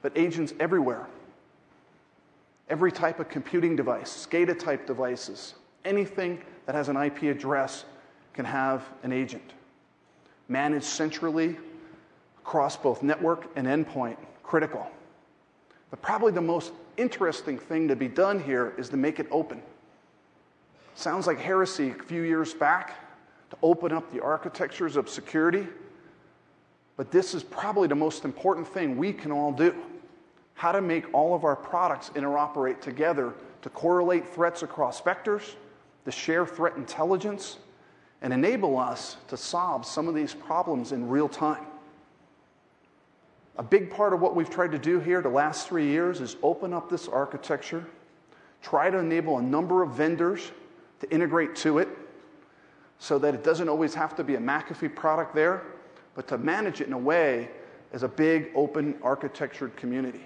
but agents everywhere. Every type of computing device, SCADA-type devices, anything that has an IP address can have an agent. Managed centrally across both network and endpoint, critical. But probably the most interesting thing to be done here is to make it open. Sounds like heresy a few years back to open up the architectures of security, but this is probably the most important thing we can all do. How to make all of our products interoperate together to correlate threats across vectors, to share threat intelligence, and enable us to solve some of these problems in real time. A big part of what we've tried to do here the last 3 years is open up this architecture, try to enable a number of vendors to integrate to it so that it doesn't always have to be a McAfee product there, but to manage it in a way as a big, open, architectured community.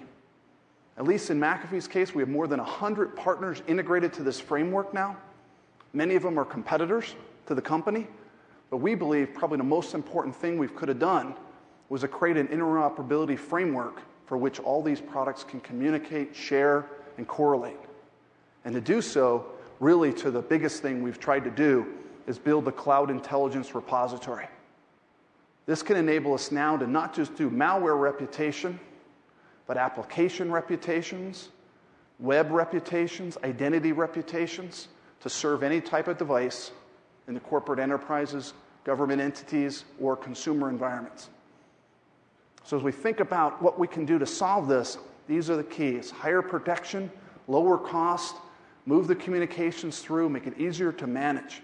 At least in McAfee's case, we have more than 100 partners integrated to this framework now. Many of them are competitors to the company, but we believe probably the most important thing we could have done was to create an interoperability framework for which all these products can communicate, share, and correlate. And to do so, really to the biggest thing we've tried to do is build the cloud intelligence repository. This can enable us now to not just do malware reputation, but application reputations, web reputations, identity reputations to serve any type of device in the corporate enterprises, government entities, or consumer environments. So as we think about what we can do to solve this, these are the keys. Higher protection, lower cost, move the communications through, make it easier to manage.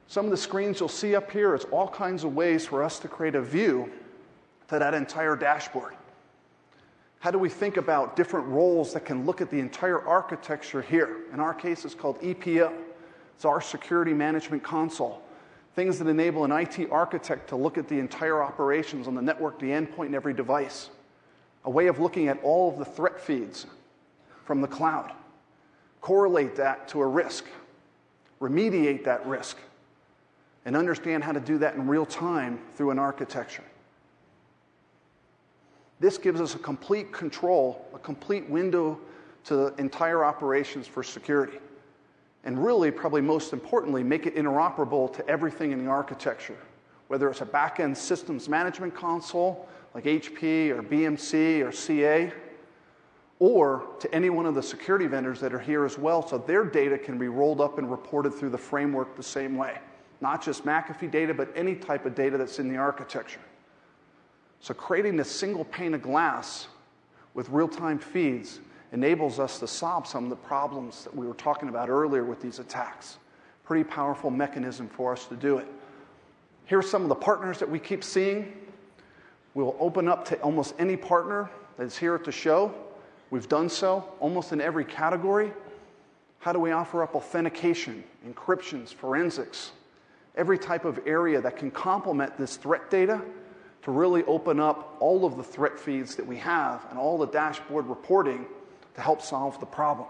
Some of the screens you'll see up here is all kinds of ways for us to create a view to that entire dashboard. How do we think about different roles that can look at the entire architecture here? In our case, it's called EPO. It's our security management console. Things that enable an IT architect to look at the entire operations on the network, the endpoint, and every device. A way of looking at all of the threat feeds from the cloud. Correlate that to a risk. Remediate that risk. And understand how to do that in real time through an architecture. This gives us a complete control, a complete window to the entire operations for security. And really, probably most importantly, make it interoperable to everything in the architecture. Whether it's a back-end systems management console, like HP or BMC or CA, or to any one of the security vendors that are here as well, so their data can be rolled up and reported through the framework the same way. Not just McAfee data, but any type of data that's in the architecture. So creating this single pane of glass with real-time feeds enables us to solve some of the problems that we were talking about earlier with these attacks. Pretty powerful mechanism for us to do it. Here's some of the partners that we keep seeing. We'll open up to almost any partner that's here at the show. We've done so almost in every category. How do we offer up authentication, encryptions, forensics, every type of area that can complement this threat data to really open up all of the threat feeds that we have and all the dashboard reporting to help solve the problem.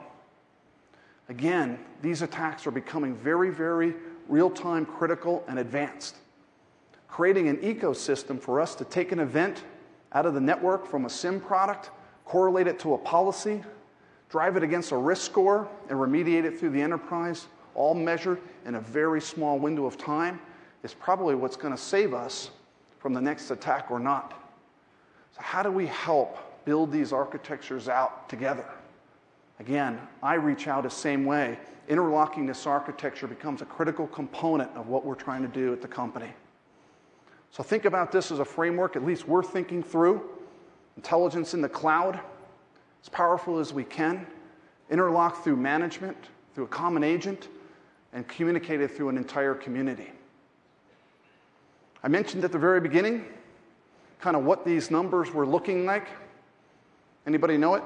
Again, these attacks are becoming very, very real-time, critical, and advanced. Creating an ecosystem for us to take an event out of the network from a SIM product, correlate it to a policy, drive it against a risk score, and remediate it through the enterprise, all measured in a very small window of time, is probably what's going to save us from the next attack or not. So how do we help build these architectures out together? Again, I reach out the same way. Interlocking this architecture becomes a critical component of what we're trying to do at the company. So think about this as a framework, at least we're thinking through. Intelligence in the cloud, as powerful as we can. Interlock through management, through a common agent, and communicated through an entire community. I mentioned at the very beginning kind of what these numbers were looking like. Anybody know it?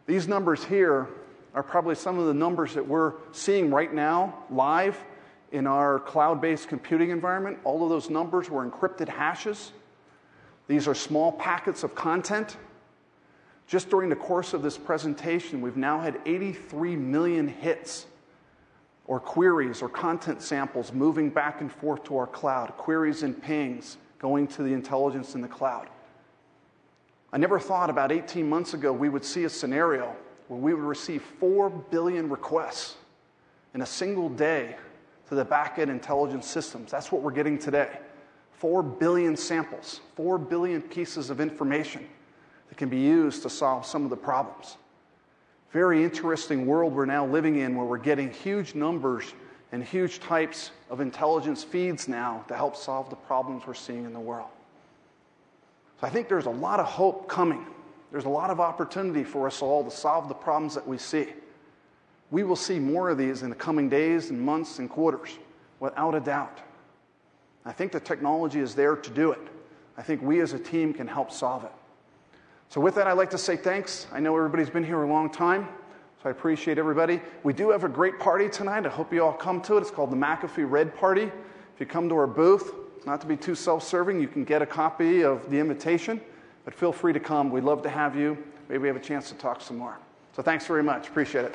These numbers here are probably some of the numbers that we're seeing right now live in our cloud-based computing environment. All of those numbers were encrypted hashes. These are small packets of content. Just during the course of this presentation, we've now had 83 million hits or queries or content samples moving back and forth to our cloud, queries and pings, going to the intelligence in the cloud. I never thought about 18 months ago we would see a scenario where we would receive 4 billion requests in a single day to the back-end intelligence systems. That's what we're getting today. 4 billion samples, 4 billion pieces of information that can be used to solve some of the problems. Very interesting world we're now living in, where we're getting huge numbers and huge types of intelligence feeds now to help solve the problems we're seeing in the world. So I think there's a lot of hope coming. There's a lot of opportunity for us all to solve the problems that we see. We will see more of these in the coming days and months and quarters, without a doubt. I think the technology is there to do it. I think we as a team can help solve it. So with that, I'd like to say thanks. I know everybody's been here a long time, so I appreciate everybody. We do have a great party tonight. I hope you all come to it. It's called the McAfee Red Party. If you come to our booth, not to be too self-serving, you can get a copy of the invitation, but feel free to come. We'd love to have you. Maybe we have a chance to talk some more. So thanks very much. Appreciate it.